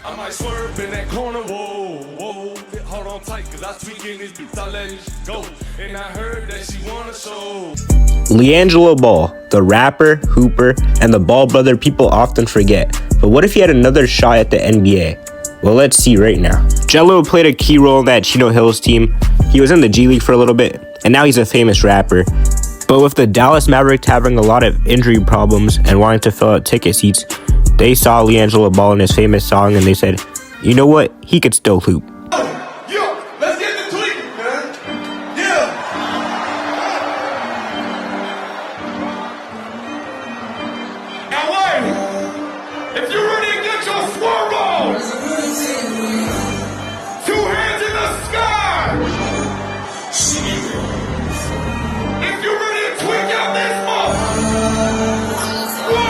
I might swerve in that corner, whoa, whoa. Hold on tight, cause I tweak in this beat, I let it go. And I heard that she wanna show. LiAngelo Ball, the rapper, hooper, and the Ball brother people often forget. But what if he had another shot at the NBA? Well, let's see right now. Jello played a key role in that Chino Hills team. He was in the G League for a little bit, and now he's a famous rapper. But with the Dallas Mavericks having a lot of injury problems and wanting to fill out ticket seats, they saw LiAngelo Ball in his famous song and they said, you know what, he could still hoop. Yo, let's get the tweet, man. Yeah. LA, if you're ready to get your swerve on, 2 hands in the sky. If you're ready to tweak out this month, 1,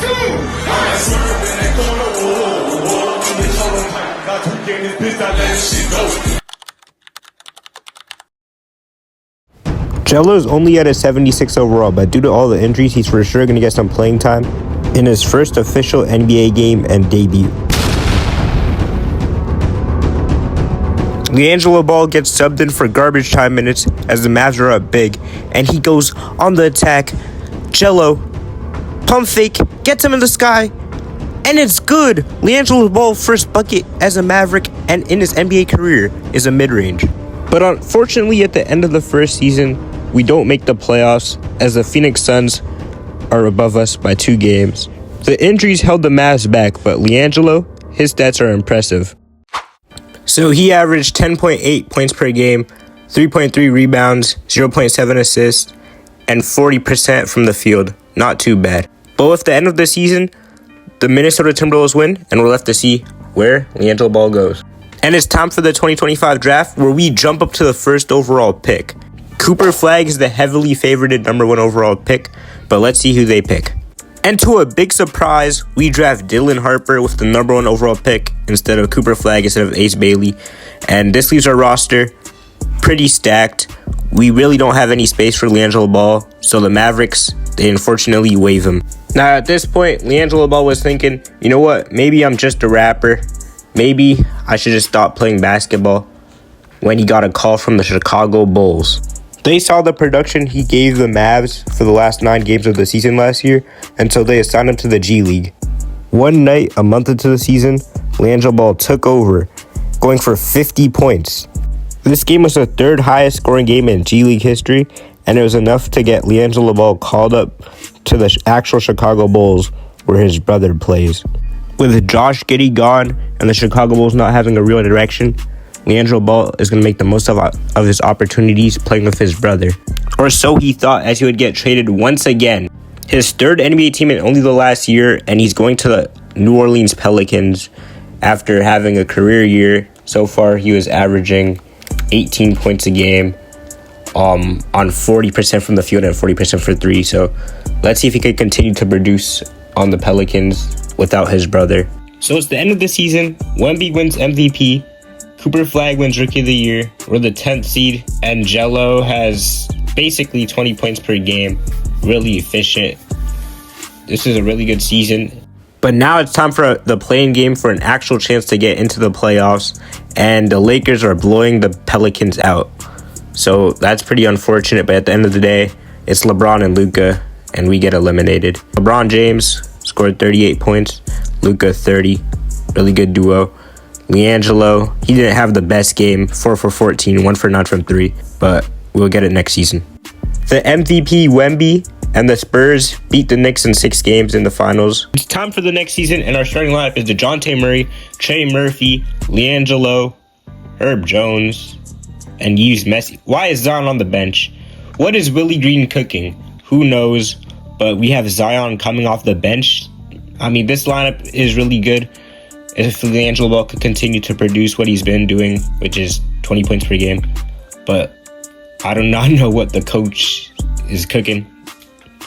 2, I swerve in that corner, whoa, whoa. Bitch, hold on tight, I tweak in this bitch, I let shit go. Jello's only at a 76 overall, but due to all the injuries, he's for sure going to get some playing time in his first official NBA game and debut. LiAngelo Ball gets subbed in for garbage time minutes as the Mavs are up big, and he goes on the attack. Jello, pump fake, gets him in the sky, and it's good. LiAngelo Ball's first bucket as a Maverick and in his NBA career is a mid-range. But unfortunately, at the end of the first season, we don't make the playoffs as the Phoenix Suns are above us by 2 games. The injuries held the Mavs back, but LiAngelo, his stats are impressive. So he averaged 10.8 points per game, 3.3 rebounds, 0.7 assists, and 40% from the field. Not too bad. But with the end of the season, the Minnesota Timberwolves win, and we're left to see where LiAngelo Ball goes. And it's time for the 2025 draft, where we jump up to the first overall pick. Cooper Flag is the heavily favorited number 1 overall pick, but let's see who they pick. And to a big surprise, we draft Dylan Harper with the number 1 overall pick instead of Cooper Flag instead of Ace Bailey. And this leaves our roster pretty stacked. We really don't have any space for LiAngelo Ball, so the Mavericks, they unfortunately waive him. Now at this point, LiAngelo Ball was thinking, you know what, maybe I'm just a rapper. Maybe I should just stop playing basketball, when he got a call from the Chicago Bulls. They saw the production he gave the Mavs for the last 9 games of the season last year, and so they assigned him to the G League. One night, a month into the season, LiAngelo Ball took over, going for 50 points. This game was the 3rd highest scoring game in G League history, and it was enough to get LiAngelo Ball called up to the actual Chicago Bulls, where his brother plays. With Josh Giddey gone and the Chicago Bulls not having a real direction, LiAngelo Ball is going to make the most of his opportunities playing with his brother. Or so he thought, as he would get traded once again. His 3rd NBA team in only the last year, and he's going to the New Orleans Pelicans after having a career year. So far, he was averaging 18 points a game on 40% from the field and 40% for 3. So let's see if he could continue to produce on the Pelicans without his brother. So it's the end of the season. Wemby wins MVP. Cooper Flag wins Rookie of the Year. We're the 10th seed, and Jello has basically 20 points per game. Really efficient. This is a really good season. But now it's time for the play-in game for an actual chance to get into the playoffs, and the Lakers are blowing the Pelicans out. So that's pretty unfortunate, but at the end of the day, it's LeBron and Luka, and we get eliminated. LeBron James scored 38 points, Luka 30. Really good duo. LiAngelo, he didn't have the best game, 4 for 14, 1 for 9 from 3, but we'll get it next season. The MVP, Wemby, and the Spurs beat the Knicks in 6 games in the finals. It's time for the next season, and our starting lineup is DeJounte Murray, Trey Murphy, LiAngelo, Herb Jones, and Yves Messi. Why is Zion on the bench? What is Willie Green cooking? Who knows? But we have Zion coming off the bench. I mean, this lineup is really good. If LiAngelo Ball could continue to produce what he's been doing, which is 20 points per game. But I do not know what the coach is cooking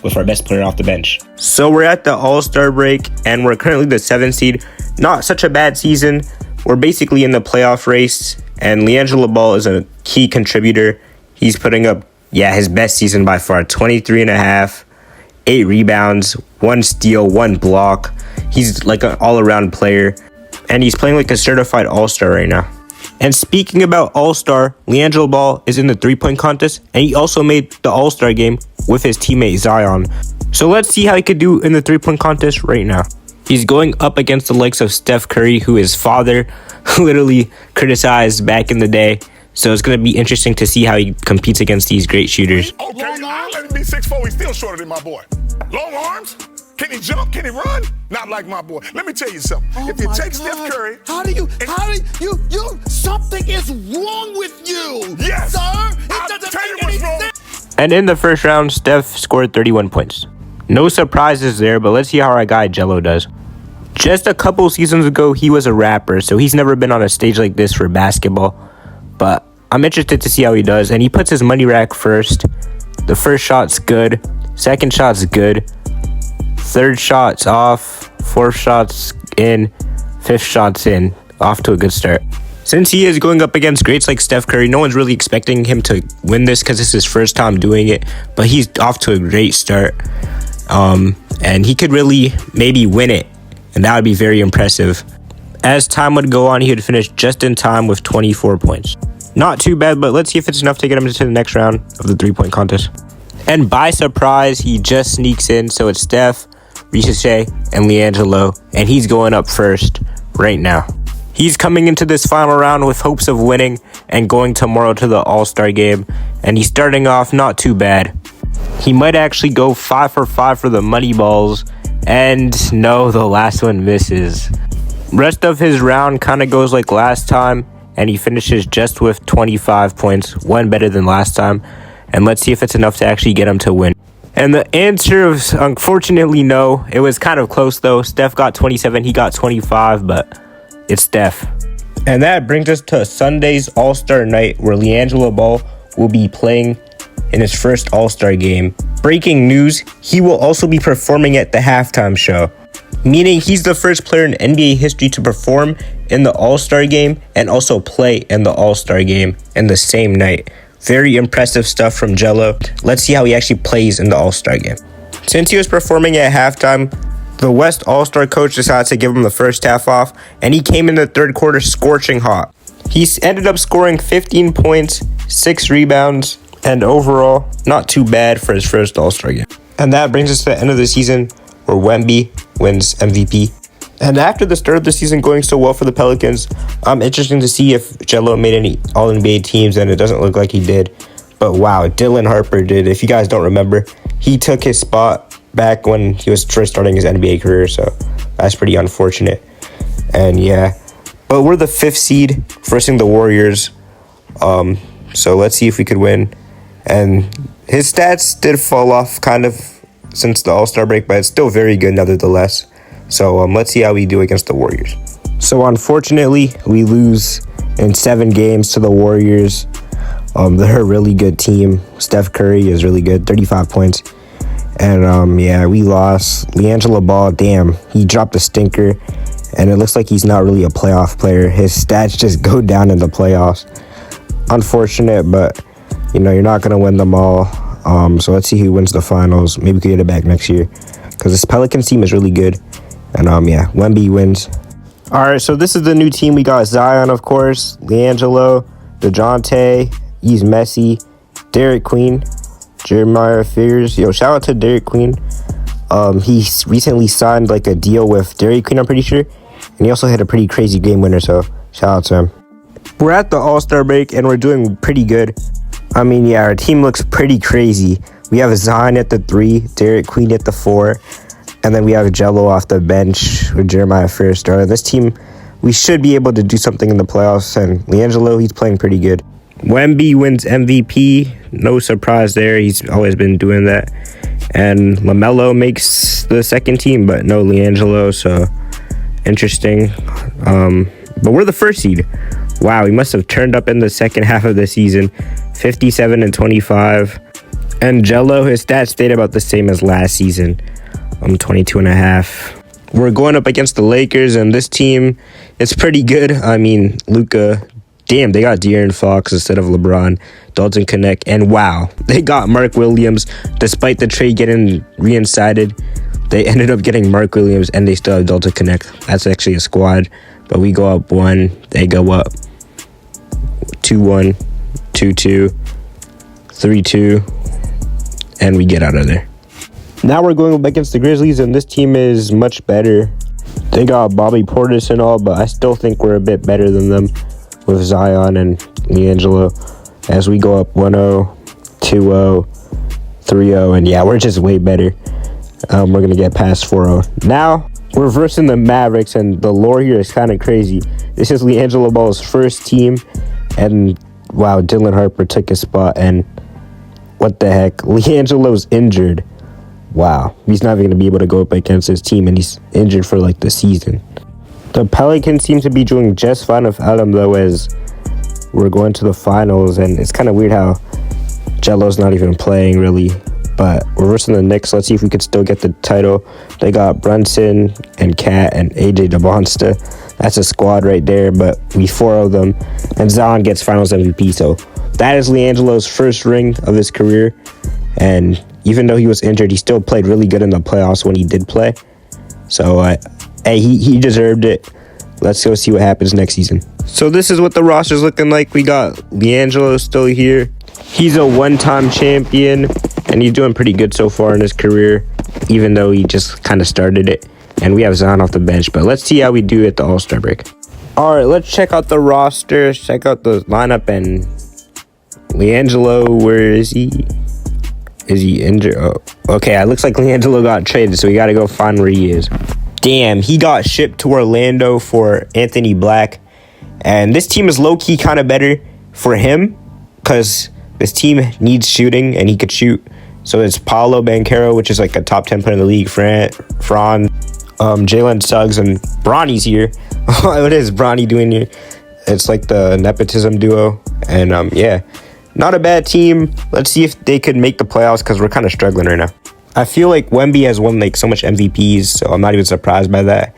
with our best player off the bench. So we're at the All-Star break, and we're currently the 7th seed. Not such a bad season. We're basically in the playoff race, and LiAngelo Ball is a key contributor. He's putting up, his best season by far. 23.5, 8 rebounds, 1 steal, 1 block. He's like an all-around player. and he's playing like a certified all-star right now. And speaking about all-star, LiAngelo Ball is in the three-point contest, and he also made the all-star game with his teammate Zion. So let's see how he could do in the three-point contest right now. He's going up against the likes of Steph Curry, who his father literally criticized back in the day. So it's going to be interesting to see how he competes against these great shooters. Okay, I'll let him be 6'4". He's still shorter than my boy. Long arms? Can he jump? Can he run? Not like my boy. Let me tell you something. If you take Steph Curry... something is wrong with you, Yes! sir. I'll tell you what's wrong. And in the first round, Steph scored 31 points. No surprises there, but let's see how our guy Jello does. Just a couple seasons ago, he was a rapper, so he's never been on a stage like this for basketball. But I'm interested to see how he does, and he puts his money rack first. The first shot's good. Second shot's good. Third shot's off. Fourth shot's in. Fifth shot's in. Off to a good start. Since he is going up against greats like Steph Curry, no one's really expecting him to win this because it's his first time doing it. But he's off to a great start. And he could really maybe win it. And that would be very impressive. As time would go on, he would finish just in time with 24 points. Not too bad, but let's see if it's enough to get him to the next round of the three-point contest. And by surprise, he just sneaks in. So it's Steph, Ricochet, and LiAngelo. And he's going up first right now. He's coming into this final round with hopes of winning and going tomorrow to the All-Star game. And he's starting off not too bad. He might actually go 5 for 5 for the money balls. And no, the last one misses. Rest of his round kind of goes like last time. And he finishes just with 25 points, one better than last time. And let's see if it's enough to actually get him to win. And the answer is unfortunately no. It was kind of close though. Steph got 27, he got 25, but it's Steph. And that brings us to Sunday's All-Star Night, where LiAngelo Ball will be playing in his first All-Star game. Breaking news, he will also be performing at the halftime show. Meaning he's the first player in NBA history to perform in the All-Star game and also play in the All-Star game in the same night. Very impressive stuff from Jello. Let's see how he actually plays in the All-Star game. Since he was performing at halftime, the West All-Star coach decided to give him the first half off, and he came in the third quarter scorching hot. He ended up scoring 15 points, 6 rebounds, and overall, not too bad for his first All-Star game. And that brings us to the end of the season, where Wemby wins MVP. And after the start of the season going so well for the Pelicans, interesting to see if Jello made any All-NBA teams, and it doesn't look like he did. But wow, Dylan Harper did. If you guys don't remember, he took his spot back when he was first starting his NBA career, so that's pretty unfortunate. And yeah, but we're the 5th seed versus the Warriors. So let's see if we could win. And his stats did fall off kind of since the All-Star break, but it's still very good nevertheless. So let's see how we do against the Warriors. So unfortunately, we lose in 7 games to the Warriors. They're a really good team. Steph Curry is really good, 35 points. And yeah, we lost. LiAngelo Ball, damn, he dropped a stinker. And it looks like he's not really a playoff player. His stats just go down in the playoffs. Unfortunate, but you know, you're not going to win them all. So let's see who wins the finals. Maybe we could get it back next year, because this Pelicans team is really good. And yeah, Wemby wins. All right, so this is the new team. We got Zion, of course, LiAngelo, DeJounte, he's Messi, Derek Queen, Jeremiah Fears. Yo, shout out to Derek Queen. He recently signed like a deal with Dairy Queen, I'm pretty sure. And he also had a pretty crazy game winner, so shout out to him. We're at the All-Star break, and we're doing pretty good. I mean, yeah, our team looks pretty crazy. We have Zion at the 3, Derek Queen at the 4, and then we have Jello off the bench with Jeremiah Fears starting. This team, we should be able to do something in the playoffs, and LiAngelo, he's playing pretty good. Wemby wins MVP. No surprise there. He's always been doing that. And LaMelo makes the second team, but no LiAngelo, so interesting. But we're the 1st seed. Wow, we must have turned up in the second half of the season. 57 and 25. And Jello, his stats stayed about the same as last season. 22 and a half. We're going up against the Lakers, and this team, it's pretty good. I mean, Luka, damn, they got De'Aaron Fox instead of LeBron, Dalton Connect, and wow, they got Mark Williams. Despite the trade getting reincited, They ended up getting Mark Williams, and they still have Delta Connect. That's actually a squad. But we go up 1. They go up 2-1, 2-2, 3-2, and we get out of there. Now we're going up against the Grizzlies, and this team is much better. They got Bobby Portis and all, but I still think we're a bit better than them with Zion and LiAngelo. As we go up 1-0, 2-0, 3-0, and yeah, we're just way better. We're going to get past 4-0. Now, we're versing the Mavericks, and the lore here is kind of crazy. This is LiAngelo Ball's first team, and wow, Dylan Harper took his spot, and what the heck? LiAngelo's injured. Wow, he's not even going to be able to go up against his team, and he's injured for like the season. The Pelicans seem to be doing just fine without him, though, as we're going to the finals, and it's kind of weird how Jello's not even playing, really. But we're versing the Knicks. Let's see if we could still get the title. They got Brunson and Cat and AJ DeBonsta. That's a squad right there, but we 4-0 them. And Zion gets finals MVP, so that is LiAngelo's first ring of his career. And even though he was injured, he still played really good in the playoffs when he did play. So, hey, he deserved it. Let's go see what happens next season. So this is what the roster's looking like. We got LiAngelo still here. He's a one-time champion, and he's doing pretty good so far in his career, even though he just kind of started it. And we have Zion off the bench, but let's see how we do at the All-Star break. All right, let's check out the roster, check out the lineup, and LiAngelo, where is he? Is he injured? Oh, okay, it looks like LiAngelo got traded, so we got to go find where he is. Damn, he got shipped to Orlando for Anthony Black, and this team is low-key kind of better for him, because this team needs shooting, and he could shoot. So it's Paolo Banchero, which is like a top 10 player in the league. Fran, Jalen Suggs, and Bronny's here. What is Bronny doing here? It's like the nepotism duo. And yeah, not a bad team. Let's see if they could make the playoffs, because we're kind of struggling right now. I feel like Wemby has won like so much MVPs, so I'm not even surprised by that.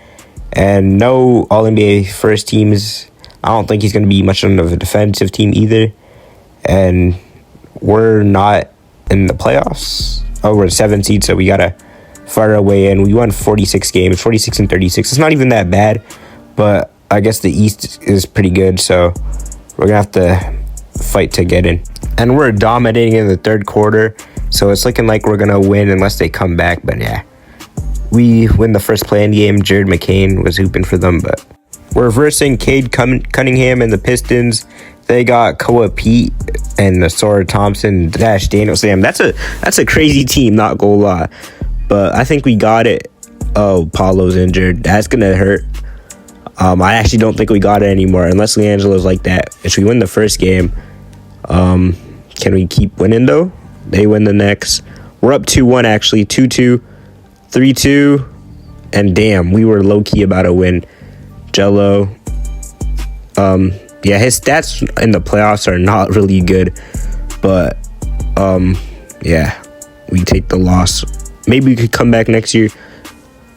And no All-NBA first teams. I don't think he's going to be much of a defensive team either. And we're not in the playoffs. Oh, we're 7th seed, so we gotta fight our way in. We won 46 games, 46 and 36. It's not even that bad, but I guess the East is pretty good, so we're gonna have to fight to get in. And we're dominating in the third quarter, so it's looking like we're gonna win unless they come back. But yeah, we win the first play-in game. Jared McCain was hooping for them, but we're versing Cade Cunningham and the Pistons. They got Koa Pete and Nasora Thompson, Dash Daniels. Damn, that's a crazy team, not gonna lie. But I think we got it. Oh, Paulo's injured. That's gonna hurt. I actually don't think we got it anymore unless LiAngelo's like that. If we win the first game, can we keep winning though? They win the next. We're up 2-1 actually, 2-2, 3-2, and damn, we were low key about to win. Jello. Yeah, his stats in the playoffs are not really good, but yeah, we take the loss. Maybe we could come back next year.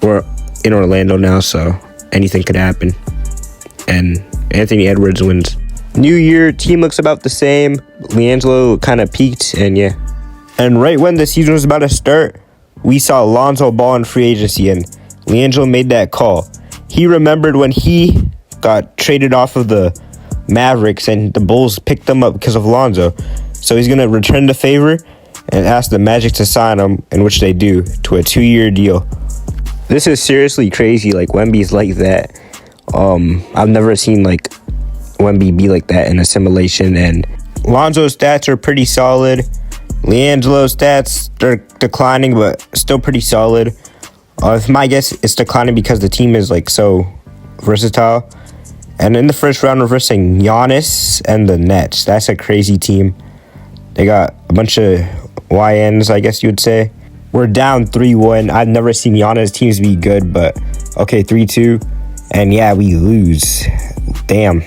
We're in Orlando now, so anything could happen. And Anthony Edwards wins. New year, team looks about the same. LiAngelo kind of peaked, and yeah. And right when the season was about to start, we saw Lonzo Ball in free agency, and LiAngelo made that call. He remembered when he got traded off of the Mavericks, and the Bulls picked them up because of Lonzo. So he's going to return the favor and ask the Magic to sign him, in which they do, to a 2-year deal. This is seriously crazy. Like, Wemby's like that. I've never seen, like, Wemby be like that in a simulation. And Lonzo's stats are pretty solid. LiAngelo's stats, they're declining, but still pretty solid. If my guess, it's declining because the team is, like, so versatile. And in the first round, we're versing Giannis and the Nets. That's a crazy team. They got a bunch of YNs, I guess you would say. We're down 3-1. I've never seen Giannis teams be good, but okay, 3-2. And yeah, we lose. Damn.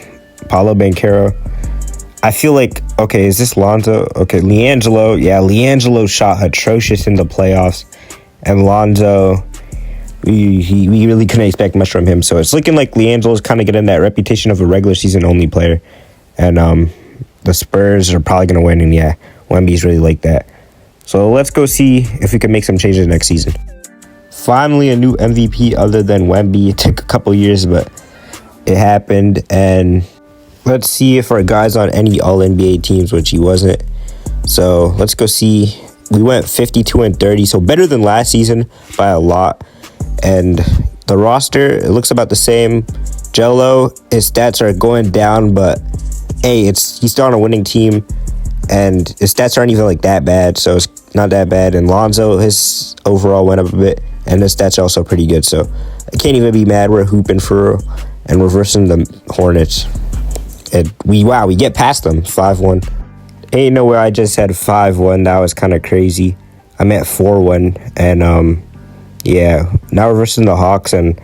Paolo Banchero. I feel like, okay, is this Lonzo? Okay, LiAngelo. Yeah, LiAngelo shot atrocious in the playoffs. And Lonzo, we really couldn't expect much from him. So it's looking like LiAngelo's kind of getting that reputation of a regular season only player. And the Spurs are probably going to win. And yeah, Wemby's really like that. So let's go see if we can make some changes next season. finally a new MVP other than Wemby. It took a couple years, but it happened. And let's see if our guy's on any All-NBA teams, which he wasn't. So let's go see. We went 52-30, so better than last season by a lot. And the roster, it looks about the same. Jello, his stats are going down, but hey, he's still on a winning team, and his stats aren't even like that bad, so it's not that bad. And Lonzo, his overall went up a bit, and his stats are also pretty good, so I can't even be mad. We're hooping for real, and we're versing the Hornets. And we get past them 5-1. Ain't no way I just said 5-1. That was kind of crazy. I meant 4-1, and yeah, now we're versing the Hawks, and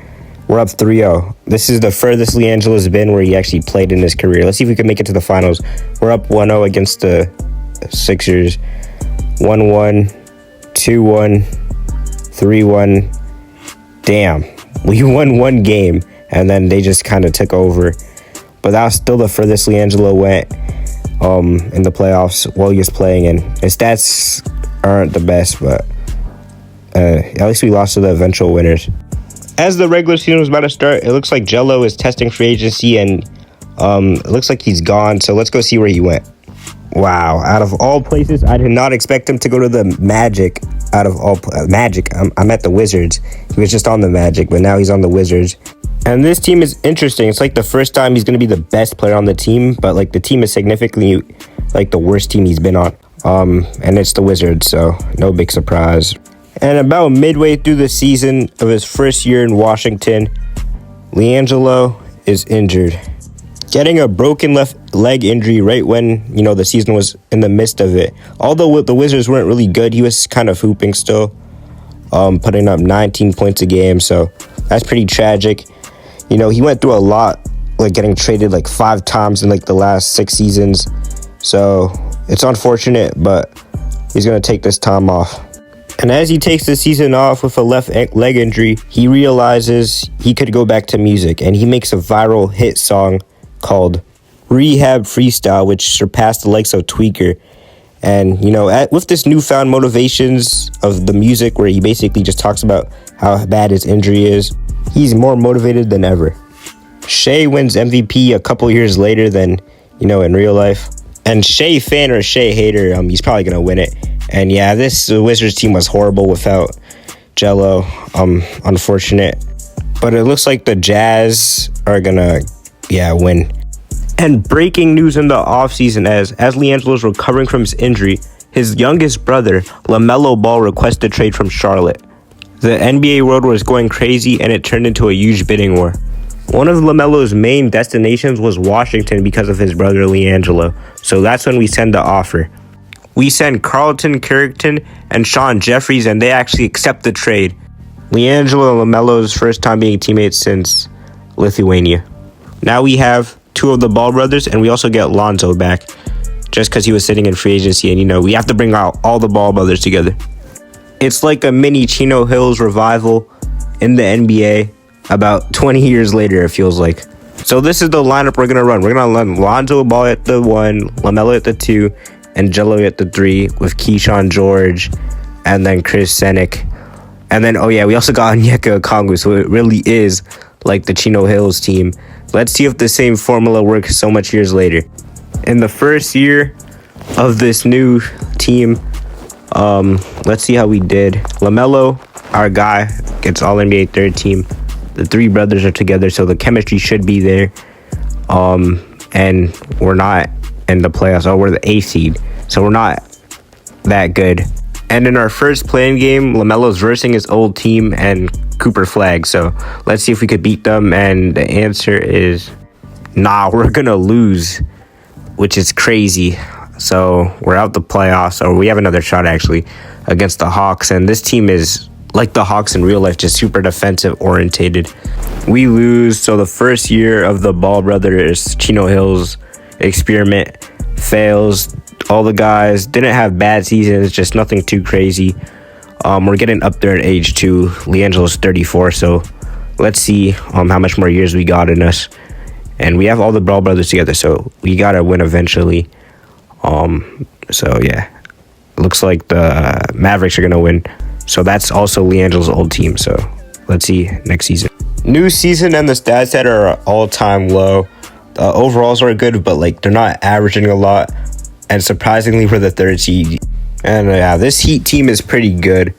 we're up 3-0. This is the furthest LiAngelo's been where he actually played in his career. Let's see if we can make it to the finals. We're up 1-0 against the Sixers. 1-1, 2-1, 3-1. Damn. We won one game, and then they just kind of took over. But that was still the furthest LiAngelo went in the playoffs while he was playing. And his stats aren't the best, but at least we lost to the eventual winners. As the regular season was about to start, it looks like Jello is testing free agency, and it looks like he's gone. So let's go see where he went. Wow, out of all places, I did not expect him to go to the Magic. Out of all Magic, I'm at the Wizards. He was just on the Magic, but now he's on the Wizards. And this team is interesting. It's like the first time he's going to be the best player on the team, but like the team is significantly like the worst team he's been on. And it's the Wizards, so no big surprise. And about midway through the season of his first year in Washington, LiAngelo is injured. Getting a broken left leg injury right when, the season was in the midst of it. Although the Wizards weren't really good, he was kind of hooping still, putting up 19 points a game, so that's pretty tragic. He went through a lot, like getting traded like 5 times in like the last 6 seasons, so it's unfortunate, but he's going to take this time off. And as he takes the season off with a left leg injury, he realizes he could go back to music, and he makes a viral hit song called Rehab Freestyle, which surpassed the likes of Tweaker. And, with this newfound motivations of the music where he basically just talks about how bad his injury is, he's more motivated than ever. Shea wins MVP a couple years later than, in real life. And Shea fan or Shea hater, he's probably going to win it. And yeah, this Wizards team was horrible without Jello. Unfortunate. But it looks like the Jazz are going to, win. And breaking news in the offseason as LiAngelo is recovering from his injury, his youngest brother, LaMelo Ball, requested a trade from Charlotte. The NBA world was going crazy, and it turned into a huge bidding war. One of LaMelo's main destinations was Washington because of his brother LiAngelo, so that's when we send the offer. We send Carlton Kirkton and Sean Jeffries, and they actually accept the trade. LiAngelo and LaMelo's first time being teammates since Lithuania. Now we have 2 of the Ball brothers, and we also get Lonzo back, just because he was sitting in free agency, and we have to bring out all the Ball brothers together. It's like a mini Chino Hills revival in the NBA about 20 years later, it feels like. So this is the lineup we're going to run. We're going to run Lonzo Ball at the 1, LaMelo at the 2, and Jello at the 3 with Keyshawn George and then Chris Senick. And then, we also got Onyeka Okongwu, so it really is like the Chino Hills team. Let's see if the same formula works so much years later. In the first year of this new team, let's see how we did. LaMelo, our guy, gets All-NBA 3rd team. The 3 brothers are together, so the chemistry should be there. And we're not in the playoffs. We're the 8th seed, so we're not that good. And in our first playing game, LaMelo's versing his old team and Cooper Flag. So let's see if we could beat them. And the answer is, we're going to lose, which is crazy. So we're out the playoffs, or we have another shot actually against the Hawks. And this team is like the Hawks in real life, just super defensive orientated. We lose. So the first year of the Ball brothers Chino Hills experiment fails. All the guys didn't have bad seasons, just nothing too crazy. We're getting up there in age too. LiAngelo's 34, so let's see how much more years we got in us. And we have all the Ball brothers together, so we gotta win eventually. So yeah, looks like the Mavericks are gonna win. So that's also LiAngelo's old team. So let's see next season. New season and the stats that are all-time low. The overalls are good, but like they're not averaging a lot. And surprisingly, we're the 3rd seed. And yeah, this Heat team is pretty good,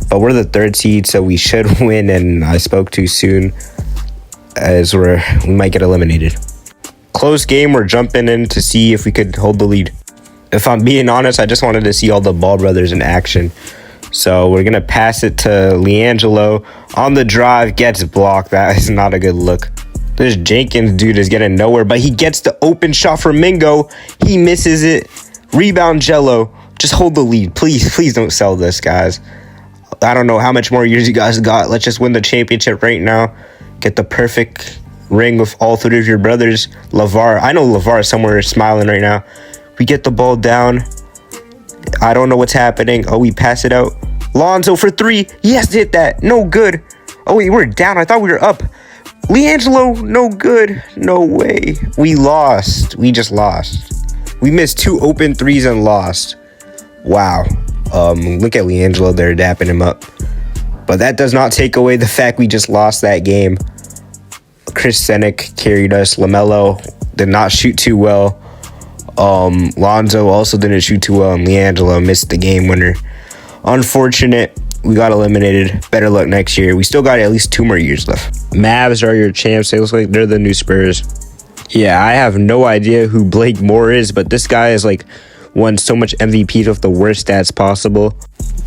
but we're the 3rd seed, so we should win. And I spoke too soon, as we might get eliminated. Close game. We're jumping in to see if we could hold the lead. If I'm being honest, I just wanted to see all the Ball brothers in action. So we're gonna pass it to LiAngelo on the drive. Gets blocked. That is not a good look. This Jenkins dude is getting nowhere, but he gets the open shot for Mingo. He misses it. Rebound Jello. Just hold the lead. Please don't sell this, guys. I don't know how much more years you guys got. Let's just win the championship right now. Get the perfect ring with all 3 of your brothers. Lavar. I know Lavar is somewhere smiling right now. We get the ball down. I don't know what's happening. Oh, we pass it out. Lonzo for 3. Yes, hit that. No good. Oh, wait, we're down. I thought we were up. LiAngelo, no good. No way. We lost. We just lost. We missed 2 open 3s and lost. Wow. Look at LiAngelo there dapping him up. But that does not take away the fact we just lost that game. Chris Senek carried us. LaMelo did not shoot too well. Lonzo also didn't shoot too well, and LiAngelo missed the game winner. Unfortunate. We got eliminated. Better luck next year. We still got at least 2 more years left. Mavs are your champs. They look like they're the new Spurs. Yeah, I have no idea who Blake Moore is, but this guy is like won so much MVPs with the worst stats possible.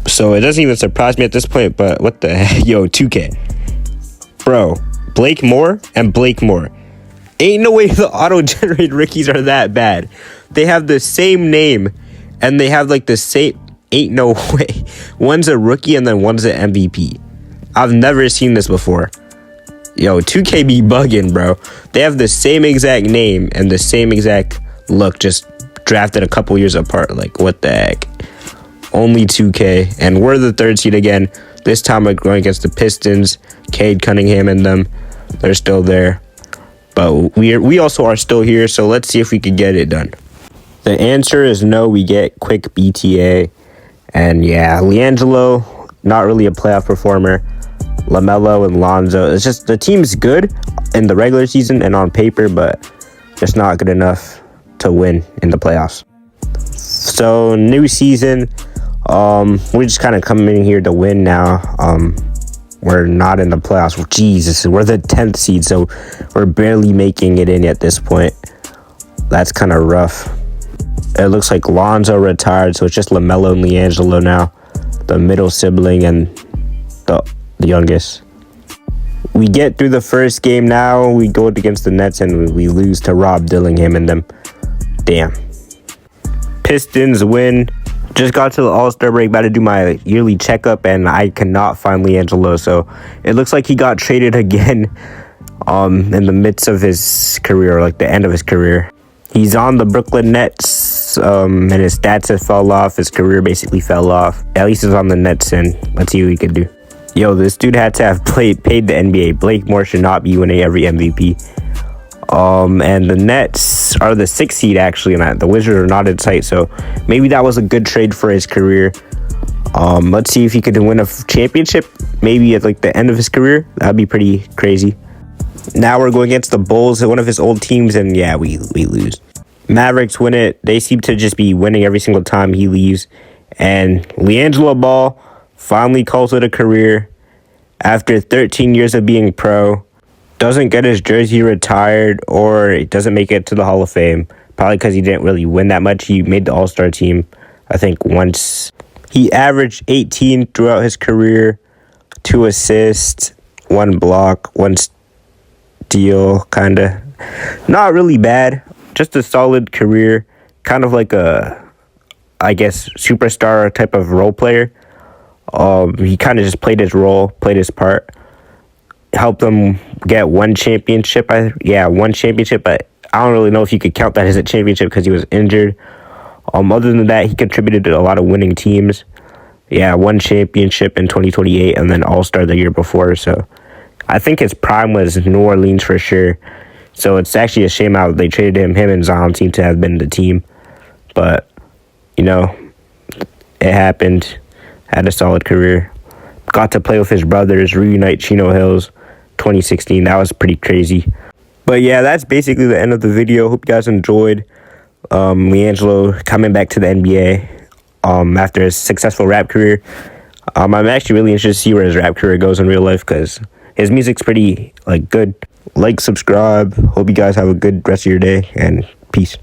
So it doesn't even surprise me at this point, but what the heck? Yo, 2K. Bro, Blake Moore and Blake Moore. Ain't no way the auto-generated rookies are that bad. They have the same name, and they have like the same... Ain't no way. One's a rookie and then one's an MVP. I've never seen this before. Yo, 2K be bugging, bro. They have the same exact name and the same exact look, just drafted a couple years apart. Like, what the heck? Only 2K. And we're the 3rd seed again. This time we're going against the Pistons. Cade Cunningham and them. They're still there. But we also are still here, so let's see if we can get it done. The answer is no. We get quick BTA. And yeah, LiAngelo, not really a playoff performer. LaMelo and Lonzo. It's just the team's good in the regular season and on paper, but just not good enough to win in the playoffs. So new season. We're just kind of coming in here to win now. We're not in the playoffs. Jesus, we're the 10th seed, so we're barely making it in at this point. That's kind of rough. It looks like Lonzo retired, so it's just LaMelo and LiAngelo now. The middle sibling and the youngest. We get through the first game now. We go against the Nets and we lose to Rob Dillingham and them. Damn. Pistons win. Just got to the All-Star break, about to do my yearly checkup, and I cannot find LiAngelo. So it looks like he got traded again in the midst of his career, like the end of his career. He's on the Brooklyn Nets, and his stats have fell off. His career basically fell off. At least he's on the Nets, and let's see what he could do. Yo, this dude had to have paid the NBA. Blake Moore should not be winning every MVP. And the Nets are the 6th seed, actually, and the Wizards are not in sight, so maybe that was a good trade for his career. Let's see if he could win a championship, maybe at like the end of his career. That'd be pretty crazy. Now we're going against the Bulls, one of his old teams, and yeah, we lose. Mavericks win it. They seem to just be winning every single time he leaves. And LiAngelo Ball finally calls it a career after 13 years of being pro. Doesn't get his jersey retired, or it doesn't make it to the Hall of Fame. Probably because he didn't really win that much. He made the All-Star team, I think, once. He averaged 18 throughout his career, 2 assists, 1 block, 1 steal, kind of. Not really bad. Just a solid career. Kind of like a, I guess, superstar type of role player. He kind of just played his role, played his part. Helped them get 1 championship. 1 championship, but I don't really know if you could count that as a championship because he was injured. Other than that, he contributed to a lot of winning teams. 1 championship in 2028 and then All-Star the year before. So I think his prime was New Orleans for sure. So it's actually a shame how they traded him. Him and Zion seem to have been the team. But, it happened. Had a solid career. got to play with his brothers, reunite Chino Hills 2016. That was pretty crazy. But yeah, that's basically the end of the video. Hope you guys enjoyed. LiAngelo coming back to the NBA after his successful rap career. I'm actually really interested to see where his rap career goes in real life, because his music's pretty good. Like, subscribe. Hope you guys have a good rest of your day, and peace.